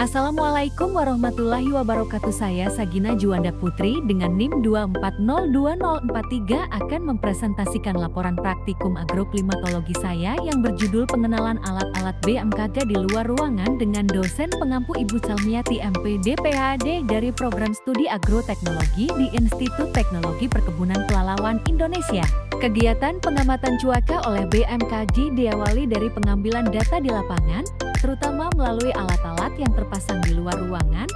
Assalamualaikum warahmatullahi wabarakatuh. Saya Sagina Juanda Putri dengan NIM 2402043 akan mempresentasikan laporan praktikum agroklimatologi saya yang berjudul pengenalan alat-alat BMKG di luar ruangan dengan dosen pengampu Ibu Salmiati MPD PhD dari Program Studi Agroteknologi di Institut Teknologi Perkebunan Pelalawan Indonesia. Kegiatan pengamatan cuaca oleh BMKG diawali dari pengambilan data di lapangan, terutama melalui alat-alat yang terpasang di luar ruangan.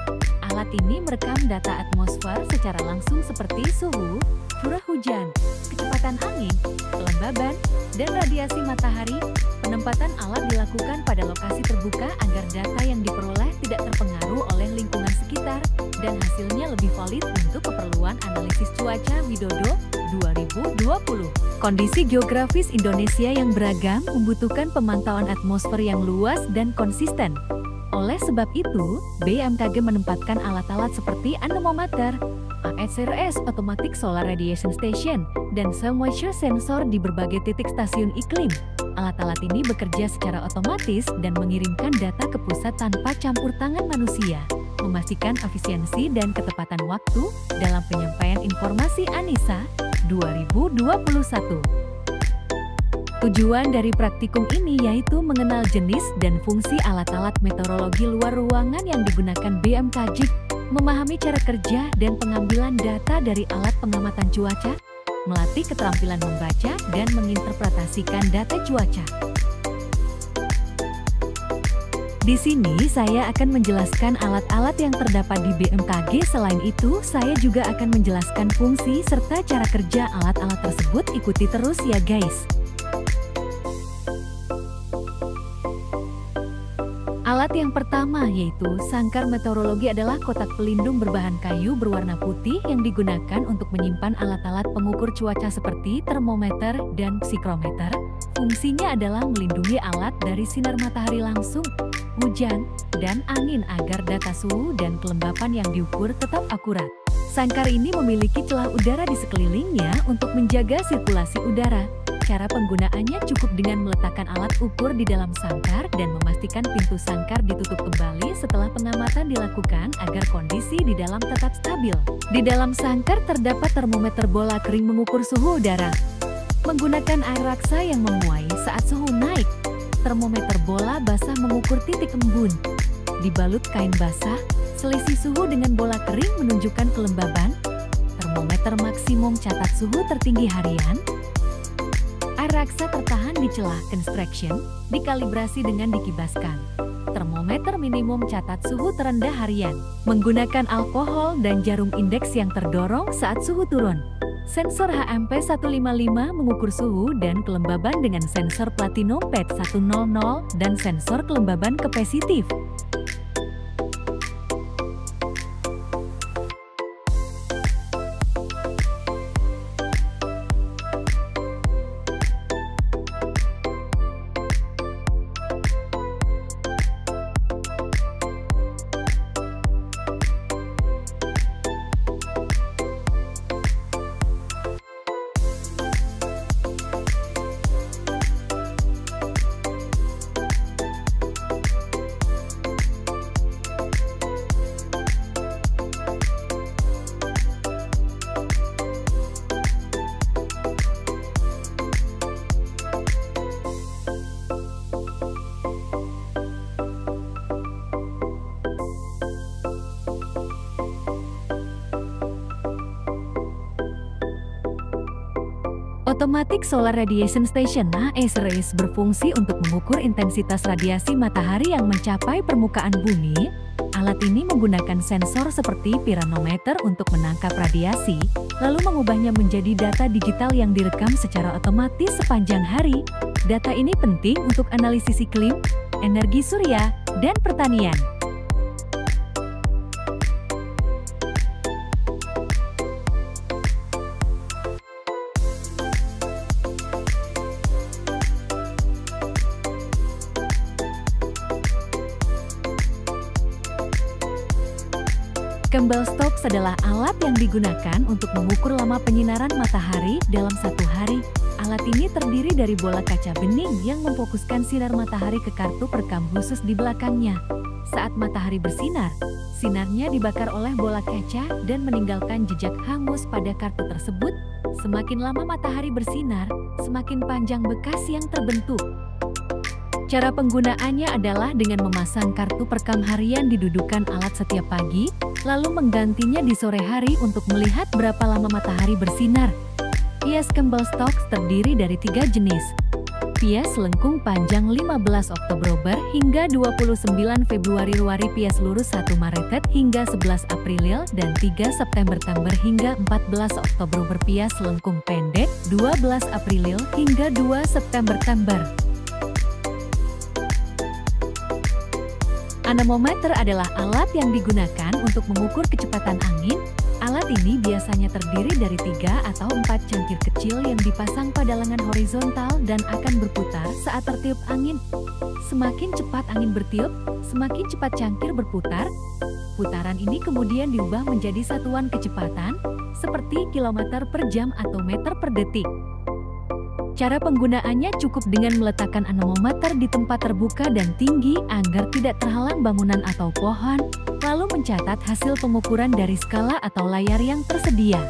Alat ini merekam data atmosfer secara langsung seperti suhu, curah hujan, kecepatan angin, kelembaban, dan radiasi matahari. Penempatan alat dilakukan pada lokasi terbuka agar data yang diperoleh tidak terpengaruh oleh lingkungan sekitar dan hasilnya lebih valid untuk keperluan analisis cuaca Widodo 2020. Kondisi geografis Indonesia yang beragam membutuhkan pemantauan atmosfer yang luas dan konsisten. Oleh sebab itu, BMKG menempatkan alat-alat seperti anemometer, ASRS Automatic Solar Radiation Station, dan Soil Moisture Sensor di berbagai titik stasiun iklim. Alat-alat ini bekerja secara otomatis dan mengirimkan data ke pusat tanpa campur tangan manusia, memastikan efisiensi dan ketepatan waktu dalam penyampaian informasi ANISA 2021. Tujuan dari praktikum ini yaitu mengenal jenis dan fungsi alat-alat meteorologi luar ruangan yang digunakan BMKG, memahami cara kerja dan pengambilan data dari alat pengamatan cuaca, melatih keterampilan membaca dan menginterpretasikan data cuaca. Di sini saya akan menjelaskan alat-alat yang terdapat di BMKG. Selain itu, saya juga akan menjelaskan fungsi serta cara kerja alat-alat tersebut. Ikuti terus ya guys. Alat yang pertama yaitu sangkar meteorologi adalah kotak pelindung berbahan kayu berwarna putih yang digunakan untuk menyimpan alat-alat pengukur cuaca seperti termometer dan psikrometer. Fungsinya adalah melindungi alat dari sinar matahari langsung, hujan, dan angin agar data suhu dan kelembapan yang diukur tetap akurat. Sangkar ini memiliki celah udara di sekelilingnya untuk menjaga sirkulasi udara. Cara penggunaannya cukup dengan meletakkan alat ukur di dalam sangkar dan memastikan pintu sangkar ditutup kembali setelah pengamatan dilakukan agar kondisi di dalam tetap stabil. Di dalam sangkar terdapat termometer bola kering mengukur suhu udara. Menggunakan air raksa yang memuai saat suhu naik. Termometer bola basah mengukur titik embun. Dibalut kain basah, selisih suhu dengan bola kering menunjukkan kelembaban. Termometer maksimum catat suhu tertinggi harian. Air raksa tertahan di celah constriction, dikalibrasi dengan dikibaskan. Termometer minimum catat suhu terendah harian. Menggunakan alkohol dan jarum indeks yang terdorong saat suhu turun. Sensor HMP 155 mengukur suhu dan kelembaban dengan sensor platinum PET 100 dan sensor kelembaban kapasitif. Automatic Solar Radiation Station (ASRS) berfungsi untuk mengukur intensitas radiasi matahari yang mencapai permukaan bumi. Alat ini menggunakan sensor seperti piranometer untuk menangkap radiasi, lalu mengubahnya menjadi data digital yang direkam secara otomatis sepanjang hari. Data ini penting untuk analisis iklim, energi surya, dan pertanian. Campbell Stokes adalah alat yang digunakan untuk mengukur lama penyinaran matahari dalam satu hari. Alat ini terdiri dari bola kaca bening yang memfokuskan sinar matahari ke kartu perekam khusus di belakangnya. Saat matahari bersinar, sinarnya dibakar oleh bola kaca dan meninggalkan jejak hangus pada kartu tersebut. Semakin lama matahari bersinar, semakin panjang bekas yang terbentuk. Cara penggunaannya adalah dengan memasang kartu perekam harian di dudukan alat setiap pagi, lalu menggantinya di sore hari untuk melihat berapa lama matahari bersinar. Pias Campbell-Stokes terdiri dari 3 jenis. Pias lengkung panjang 15 Oktober hingga 29 Februari, pias lurus 1 Maret hingga 11 April, dan 3 September hingga 14 Oktober, pias lengkung pendek 12 April hingga 2 September. Anemometer adalah alat yang digunakan untuk mengukur kecepatan angin. Alat ini biasanya terdiri dari 3 atau 4 cangkir kecil yang dipasang pada lengan horizontal dan akan berputar saat tertiup angin. Semakin cepat angin bertiup, semakin cepat cangkir berputar. Putaran ini kemudian diubah menjadi satuan kecepatan, seperti kilometer per jam atau meter per detik. Cara penggunaannya cukup dengan meletakkan anemometer di tempat terbuka dan tinggi agar tidak terhalang bangunan atau pohon, lalu mencatat hasil pengukuran dari skala atau layar yang tersedia.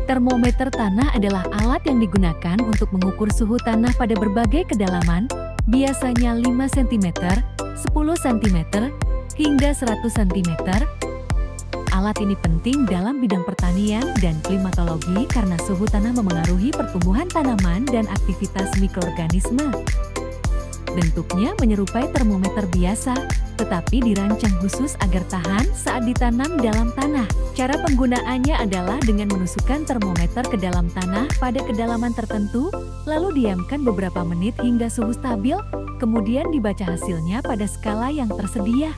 Termometer tanah adalah alat yang digunakan untuk mengukur suhu tanah pada berbagai kedalaman, biasanya 5 cm, 10 cm, hingga 100 cm. Alat ini penting dalam bidang pertanian dan klimatologi karena suhu tanah memengaruhi pertumbuhan tanaman dan aktivitas mikroorganisme. Bentuknya menyerupai termometer biasa, tetapi dirancang khusus agar tahan saat ditanam dalam tanah. Cara penggunaannya adalah dengan menusukkan termometer ke dalam tanah pada kedalaman tertentu, lalu diamkan beberapa menit hingga suhu stabil, kemudian dibaca hasilnya pada skala yang tersedia.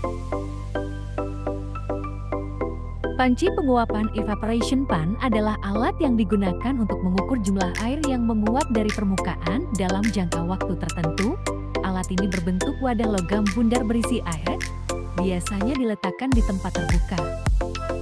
Panci penguapan evaporation pan adalah alat yang digunakan untuk mengukur jumlah air yang menguap dari permukaan dalam jangka waktu tertentu. Alat ini berbentuk wadah logam bundar berisi air, biasanya diletakkan di tempat terbuka.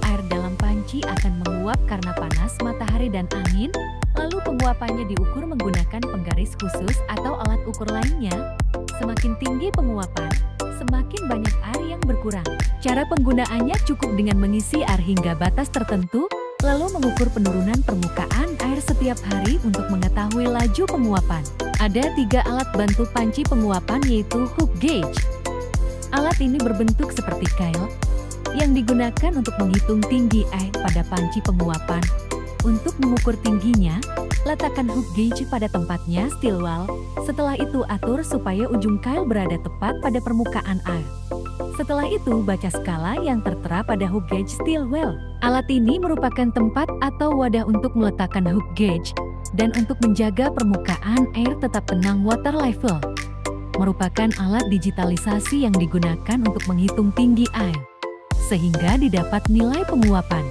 Air dalam panci akan menguap karena panas matahari dan angin, lalu penguapannya diukur menggunakan penggaris khusus atau alat ukur lainnya. Semakin tinggi penguapan, semakin banyak air yang berkurang. Cara penggunaannya cukup dengan mengisi air hingga batas tertentu, lalu mengukur penurunan permukaan air setiap hari untuk mengetahui laju penguapan. Ada 3 alat bantu panci penguapan, yaitu hook gauge. Alat ini berbentuk seperti kail, yang digunakan untuk menghitung tinggi air pada panci penguapan. Untuk mengukur tingginya, letakkan hook gauge pada tempatnya steel wall. Setelah itu atur supaya ujung kail berada tepat pada permukaan air. Setelah itu baca skala yang tertera pada hook gauge steel wall. Alat ini merupakan tempat atau wadah untuk meletakkan hook gauge dan untuk menjaga permukaan air tetap tenang. Water level merupakan alat digitalisasi yang digunakan untuk menghitung tinggi air, sehingga didapat nilai penguapan.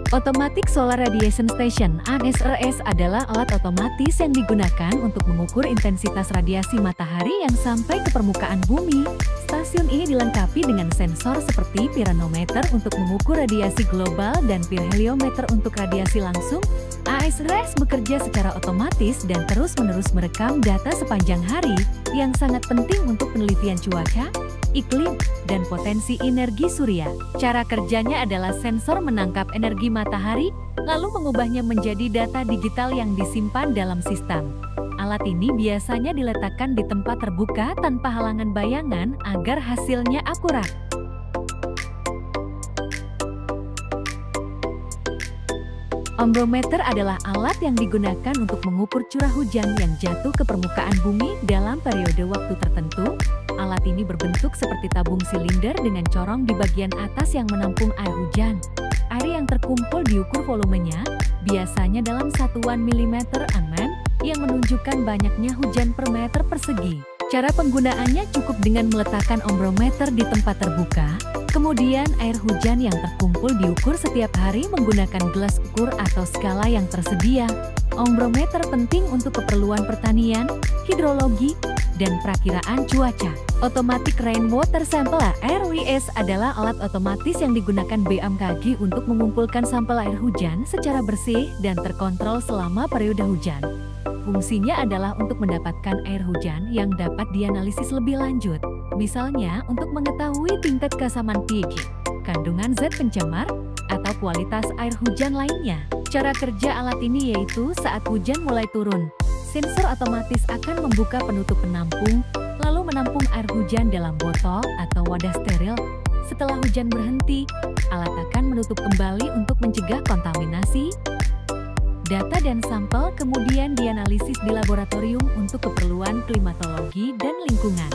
Automatic Solar Radiation Station (ASRS) adalah alat otomatis yang digunakan untuk mengukur intensitas radiasi matahari yang sampai ke permukaan bumi. Stasiun ini dilengkapi dengan sensor seperti piranometer untuk mengukur radiasi global dan pirheliometer untuk radiasi langsung. ASRS bekerja secara otomatis dan terus-menerus merekam data sepanjang hari, yang sangat penting untuk penelitian cuaca, iklim, dan potensi energi surya. Cara kerjanya adalah sensor menangkap energi matahari, lalu mengubahnya menjadi data digital yang disimpan dalam sistem. Alat ini biasanya diletakkan di tempat terbuka tanpa halangan bayangan agar hasilnya akurat. Ombrometer adalah alat yang digunakan untuk mengukur curah hujan yang jatuh ke permukaan bumi dalam periode waktu tertentu. Alat ini berbentuk seperti tabung silinder dengan corong di bagian atas yang menampung air hujan. Air yang terkumpul diukur volumenya, biasanya dalam satuan milimeter mm, yang menunjukkan banyaknya hujan per meter persegi. Cara penggunaannya cukup dengan meletakkan ombrometer di tempat terbuka, kemudian air hujan yang terkumpul diukur setiap hari menggunakan gelas ukur atau skala yang tersedia. Ombrometer penting untuk keperluan pertanian, hidrologi, dan perakiraan cuaca. Automatic Rainwater Sampler (ARWS) adalah alat otomatis yang digunakan BMKG untuk mengumpulkan sampel air hujan secara bersih dan terkontrol selama periode hujan. Fungsinya adalah untuk mendapatkan air hujan yang dapat dianalisis lebih lanjut, misalnya untuk mengetahui tingkat keasaman pH, kandungan zat pencemar, atau kualitas air hujan lainnya. Cara kerja alat ini yaitu saat hujan mulai turun, sensor otomatis akan membuka penutup penampung, lalu menampung air hujan dalam botol atau wadah steril. Setelah hujan berhenti, alat akan menutup kembali untuk mencegah kontaminasi. Data dan sampel kemudian dianalisis di laboratorium untuk keperluan klimatologi dan lingkungan.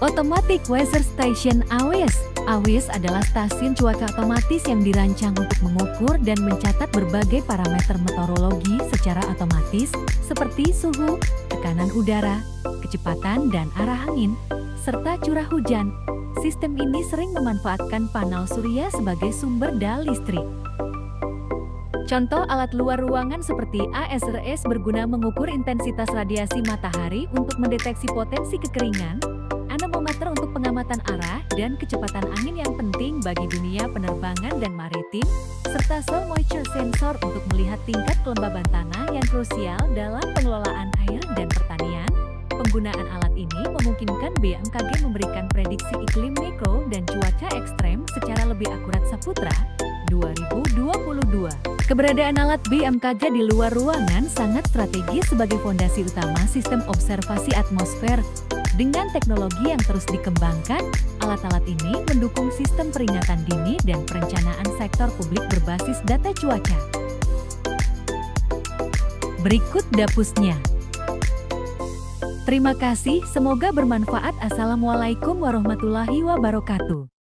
Automatic Weather Station (AWS). AWS adalah stasiun cuaca otomatis yang dirancang untuk mengukur dan mencatat berbagai parameter meteorologi secara otomatis, seperti suhu, tekanan udara, kecepatan dan arah angin, serta curah hujan. Sistem ini sering memanfaatkan panel surya sebagai sumber daya listrik. Contoh alat luar ruangan seperti ASRS berguna mengukur intensitas radiasi matahari untuk mendeteksi potensi kekeringan, anemometer untuk pengamatan arah dan kecepatan angin yang penting bagi dunia penerbangan dan maritim, serta soil moisture sensor untuk melihat tingkat kelembaban tanah yang krusial dalam pengelolaan air dan pertanian. Penggunaan alat ini memungkinkan BMKG memberikan prediksi iklim mikro dan cuaca ekstrem secara lebih akurat. Saputra 2022. Keberadaan alat BMKG di luar ruangan sangat strategis sebagai fondasi utama sistem observasi atmosfer. Dengan teknologi yang terus dikembangkan, alat-alat ini mendukung sistem peringatan dini dan perencanaan sektor publik berbasis data cuaca. Berikut dapusnya. Terima kasih, semoga bermanfaat. Assalamualaikum warahmatullahi wabarakatuh.